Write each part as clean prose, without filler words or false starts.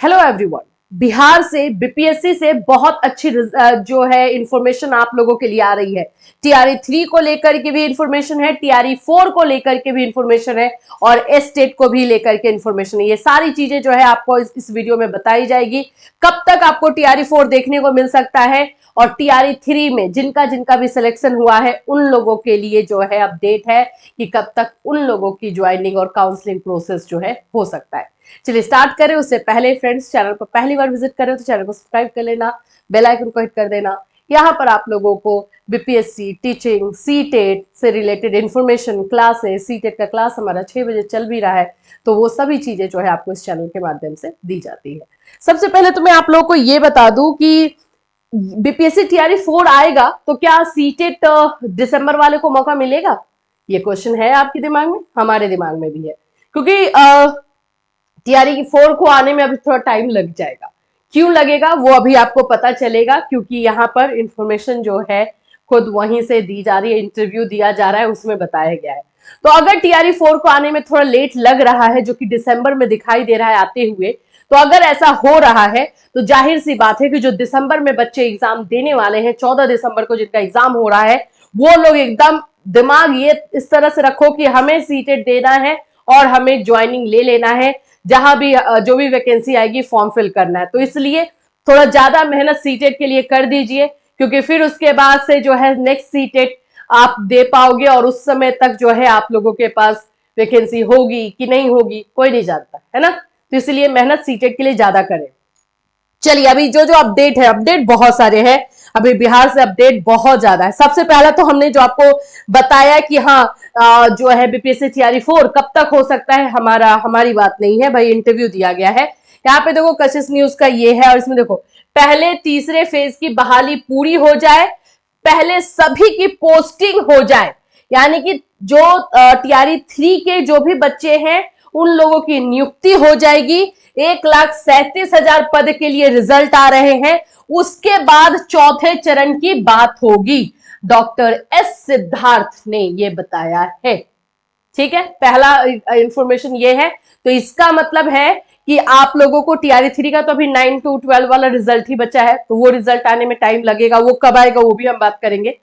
Hello everyone, Bihar से BPSC से बहुत अच्छी जो है इंफॉर्मेशन आप लोगों के लिए आ रही है। टीआरई 3 को लेकर के भी इंफॉर्मेशन है, टीआरई 4 को लेकर के भी इंफॉर्मेशन है और एस्टेट को भी लेकर के इंफॉर्मेशन है। ये सारी चीजें जो है आपको इस वीडियो में बताई जाएगी। कब तक आपको टीआरई 4 देखने को मिल सकता है और टीआरई 3 में जिनका जिनका भी सिलेक्शन हुआ है उन लोगों के लिए जो है अपडेट है कि कब तक उन लोगों की ज्वाइनिंग और काउंसलिंग प्रोसेस जो है हो सकता है। चलिए स्टार्ट करें। उससे पहले फ्रेंड्स, चैनल पर पहली बार विजिट करें तो चैनल को सब्सक्राइब कर लेना, बेल आइकन को हिट कर देना। यहाँ पर आप लोगों को बीपीएससी, टीचिंग, सीटेट से रिलेटेड इंफॉर्मेशन, क्लासेस, सीटेट का क्लास हमारा 6 बजे चल भी रहा है, तो वो सभी चीजें जो है आपको इस चैनल के माध्यम से दी जाती है। सबसे पहले तो मैं आप लोगों को ये बता दूं कि बीपीएससी टीआरई 4 आएगा तो क्या सीटेट दिसंबर वाले को मौका मिलेगा? ये क्वेश्चन है आपके दिमाग में, हमारे दिमाग में भी है, क्योंकि टीआरई 4 को आने में अभी थोड़ा टाइम लग जाएगा। क्यों लगेगा वो अभी आपको पता चलेगा, क्योंकि यहाँ पर इंफॉर्मेशन जो है खुद वहीं से दी जा रही है, इंटरव्यू दिया जा रहा है, उसमें बताया गया है। तो अगर टीआरई 4 को आने में थोड़ा लेट लग रहा है, जो कि दिसंबर में दिखाई दे रहा है आते हुए, तो अगर ऐसा हो रहा है तो जाहिर सी बात है कि जो दिसंबर में बच्चे एग्जाम देने वाले हैं, 14 दिसंबर को जिनका एग्जाम हो रहा है, वो लोग एकदम दिमाग ये इस तरह से रखो कि हमें सीटेट देना है और हमें ज्वाइनिंग ले लेना है, जहां भी जो भी वैकेंसी आएगी फॉर्म फिल करना है। तो इसलिए थोड़ा ज्यादा मेहनत सीटेट के लिए कर दीजिए, क्योंकि फिर उसके बाद से जो है नेक्स्ट सीटेट आप दे पाओगे और उस समय तक जो है आप लोगों के पास वैकेंसी होगी कि नहीं होगी कोई नहीं जानता है ना। तो इसलिए मेहनत सीटेट के लिए ज्यादा करें। चलिए अभी जो जो अपडेट है, अपडेट बहुत सारे हैं, अभी बिहार से अपडेट बहुत ज्यादा है। सबसे पहला तो हमने जो आपको बताया कि हाँ जो है बीपीएससी टीआरई 4 कब तक हो सकता है, हमारी बात नहीं है भाई, इंटरव्यू दिया गया है। यहाँ पे देखो कशिश न्यूज का ये है और इसमें देखो पहले तीसरे फेज की बहाली पूरी हो जाए, पहले सभी की पोस्टिंग हो जाए, यानी कि जो टीआरई 3 के जो भी बच्चे हैं उन लोगों की नियुक्ति हो जाएगी। 1,37,000 पद के लिए रिजल्ट आ रहे हैं, उसके बाद चौथे चरण की बात होगी। डॉक्टर एस सिद्धार्थ ने ये बताया है। ठीक है, पहला इंफॉर्मेशन ये है। तो इसका मतलब है कि आप लोगों को टीआरई 3 का तो अभी 9 to 12 वाला रिजल्ट ही बचा है, तो वो रिजल्ट आने में टाइम लगेगा। वो कब आएगा वो भी हम बात करेंगे।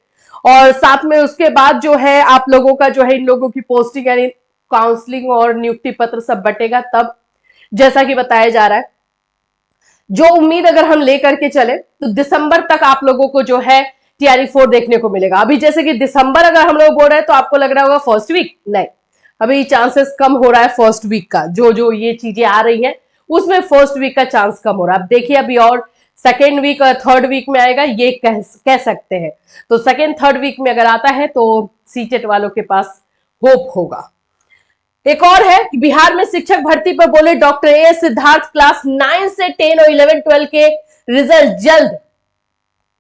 और साथ में उसके बाद जो है आप लोगों का जो है इन लोगों की पोस्टिंग यानी काउंसलिंग और नियुक्ति पत्र सब बटेगा तब, जैसा कि बताया जा रहा है। जो उम्मीद अगर हम लेकर के चले तो दिसंबर तक आप लोगों को जो है टीआरई 4 देखने को मिलेगा। अभी जैसे कि दिसंबर अगर हम लोग बोल रहे हैं तो आपको लग रहा होगा फर्स्ट वीक, नहीं, अभी चांसेस कम हो रहा है फर्स्ट वीक का। जो जो ये चीजें आ रही हैं उसमें फर्स्ट वीक का चांस कम हो रहा है। अब देखिए अभी और सेकेंड वीक और थर्ड वीक में आएगा ये कह सकते हैं। तो सेकेंड थर्ड वीक में अगर आता है तो सीटेट वालों के पास होप होगा। एक और है कि बिहार में शिक्षक भर्ती पर बोले डॉक्टर ए सिद्धार्थ, क्लास 9 से 10 और 11 12 के रिजल्ट जल्द।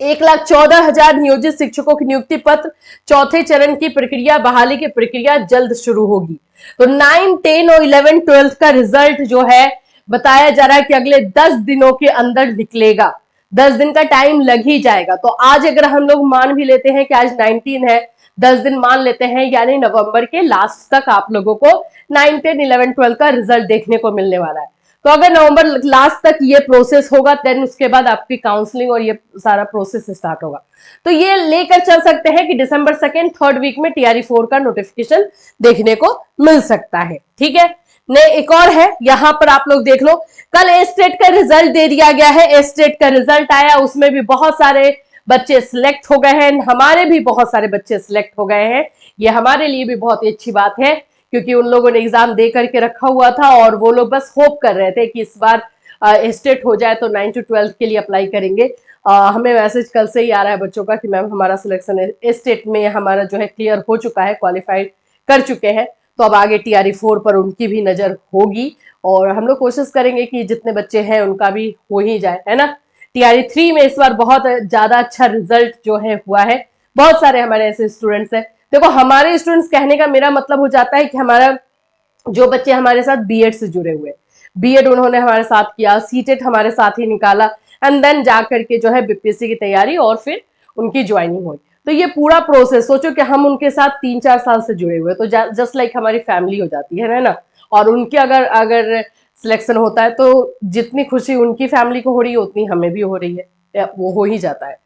1,14,000 नियोजित शिक्षकों की नियुक्ति पत्र, चौथे चरण की प्रक्रिया, बहाली की प्रक्रिया जल्द शुरू होगी। तो 9, 10 और 11 12 का रिजल्ट जो है बताया जा रहा है कि अगले 10 दिनों के अंदर निकलेगा। 10 दिन का टाइम लग ही जाएगा। तो आज अगर हम लोग मान भी लेते हैं कि आज 19 है, 10 दिन मान लेते हैं, यानी नवंबर के लास्ट तक आप लोगों को 9, 10, 11, 12 का रिजल्ट देखने को मिलने वाला है। तो अगर नवंबर लास्ट तक ये प्रोसेस होगा देन उसके बाद आपकी काउंसलिंग और ये सारा प्रोसेस स्टार्ट होगा। तो ये लेकर चल सकते हैं कि दिसंबर सेकेंड थर्ड वीक में टीआरई 4 का नोटिफिकेशन देखने को मिल सकता है। ठीक है, ने एक और है, यहां पर आप लोग देख लो, कल एस्टेट का रिजल्ट दे दिया गया है। एस्टेट का रिजल्ट आया, उसमें भी बहुत सारे बच्चे सिलेक्ट हो गए हैं, हमारे भी बहुत सारे बच्चे सिलेक्ट हो गए हैं। ये हमारे लिए भी बहुत ही अच्छी बात है, क्योंकि उन लोगों ने एग्जाम दे करके रखा हुआ था और वो लोग बस होप कर रहे थे कि इस बार एस्टेट हो जाए तो 9 to 12 के लिए अप्लाई करेंगे। हमें मैसेज कल से ही आ रहा है बच्चों का कि मैम हमारा सिलेक्शन एस्टेट में हमारा जो है क्लियर हो चुका है, क्वालिफाइड कर चुके हैं। तो अब आगे टीआरई 4 पर उनकी भी नजर होगी और हम लोग कोशिश करेंगे कि जितने बच्चे हैं उनका भी हो ही जाए, है ना। टीआरई 3 में इस बार बहुत ज्यादा अच्छा रिजल्ट जो है हुआ है। बहुत सारे हमारे ऐसे स्टूडेंट्स हैं। देखो हमारे स्टूडेंट्स कहने का मेरा मतलब हो जाता है कि हमारा जो बच्चे हमारे साथ बीएड से जुड़े हुए, बीएड उन्होंने हमारे साथ किया, सीटेट हमारे साथ ही निकाला एंड देन जा करके जो है बीपीएससी की तैयारी और फिर उनकी ज्वाइनिंग हुई। तो ये पूरा प्रोसेस सोचो कि हम उनके साथ 3-4 साल से जुड़े हुए, तो जस्ट लाइक हमारी फैमिली हो जाती है ना। और उनके अगर सिलेक्शन होता है, तो जितनी खुशी उनकी फैमिली को हो रही है उतनी हमें भी हो रही है, वो हो ही जाता है।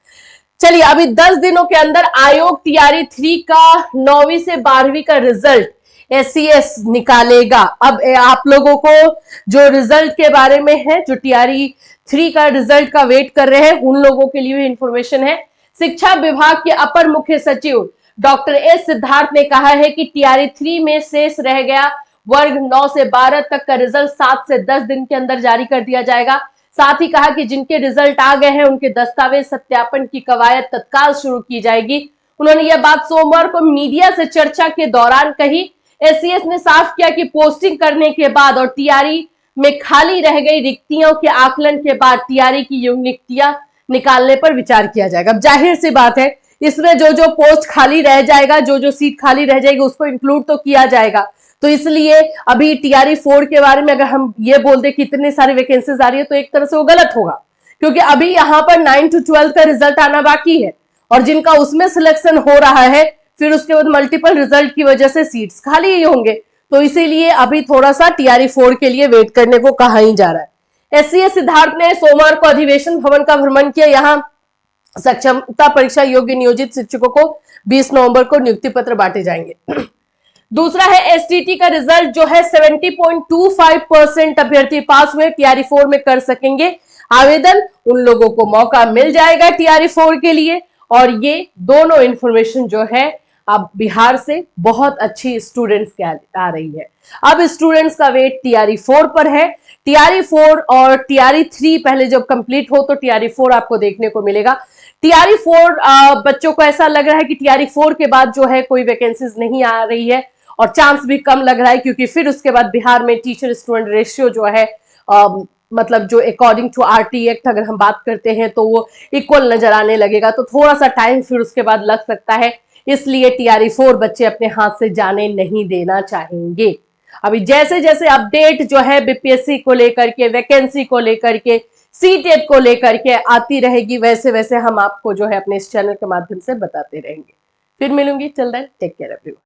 चलिए, अभी 10 दिनों के अंदर आयोग टीआरई 3 का 9वीं से 12वीं का रिजल्ट एससीएस निकालेगा। अब आप लोगों को जो रिजल्ट के बारे में है, जो टीआरई 3 का रिजल्ट का वेट कर रहे हैं, उन लोगों के लिए भी इंफॉर्मेशन है। शिक्षा विभाग के अपर मुख्य सचिव डॉक्टर एस सिद्धार्थ ने कहा है कि टीआरई 3 में शेष रह गया वर्ग 9 से 12 तक का रिजल्ट 7 से 10 दिन के अंदर जारी कर दिया जाएगा। साथ ही कहा कि जिनके रिजल्ट आ गए हैं उनके दस्तावेज सत्यापन की कवायद तत्काल शुरू की जाएगी। उन्होंने यह बात सोमवार को मीडिया से चर्चा के दौरान कही। एससीएस ने साफ किया कि पोस्टिंग करने के बाद और टीआरई में खाली रह गई रिक्तियों के आकलन के बाद टीआरई की रिक्तियां निकालने पर विचार किया जाएगा। अब जाहिर सी बात है, इसमें जो जो पोस्ट खाली रह जाएगा, जो जो सीट खाली रह जाएगी, उसको इंक्लूड तो किया जाएगा। तो इसलिए अभी टीआरई 4 के बारे में अगर हम ये बोल दे कि इतने सारे वैकेंसीज आ रही है, तो एक तरह से वो गलत होगा, क्योंकि अभी यहाँ पर 9 to 12 का रिजल्ट आना बाकी है और जिनका उसमें सिलेक्शन हो रहा है, फिर उसके बाद मल्टीपल रिजल्ट की वजह से सीट्स खाली ही होंगे। तो इसीलिए अभी थोड़ा सा टीआरई 4 के लिए वेट करने को कहा ही जा रहा है। एससीएस सिद्धार्थ ने सोमवार को अधिवेशन भवन का भ्रमण किया। यहाँ सक्षमता परीक्षा योग्य नियोजित शिक्षकों को 20 नवंबर को नियुक्ति पत्र बांटे जाएंगे। दूसरा है एसटीटी का रिजल्ट जो है 70.25% अभ्यर्थी पास हुए टीआरई 4 में कर सकेंगे आवेदन। उन लोगों को मौका मिल जाएगा टीआरई 4 के लिए। और ये दोनों इंफॉर्मेशन जो है अब बिहार से बहुत अच्छी स्टूडेंट्स के आ रही है। अब स्टूडेंट्स का वेट टीआरई 4 पर है। टीआरई 4 और टीआरई 3 पहले जब कंप्लीट हो तो टीआरई 4 आपको देखने को मिलेगा। टीआरई 4 बच्चों को ऐसा लग रहा है कि टीआरई 4 के बाद जो है कोई वैकेंसीज नहीं आ रही है और चांस भी कम लग रहा है, क्योंकि फिर उसके बाद बिहार में टीचर स्टूडेंट रेशियो जो है मतलब जो अकॉर्डिंग टू आरटी एक्ट अगर हम बात करते हैं तो वो इक्वल नजर आने लगेगा। तो थोड़ा सा टाइम फिर उसके बाद लग सकता है, इसलिए टीआरई 4 बच्चे अपने हाथ से जाने नहीं देना चाहेंगे। अभी जैसे जैसे अपडेट जो है बीपीएससी को लेकर के, वैकेंसी को लेकर के, सीटेट को लेकर के आती रहेगी, वैसे वैसे हम आपको जो है अपने इस चैनल के माध्यम से बताते रहेंगे। फिर मिलूंगी, till then take care everyone.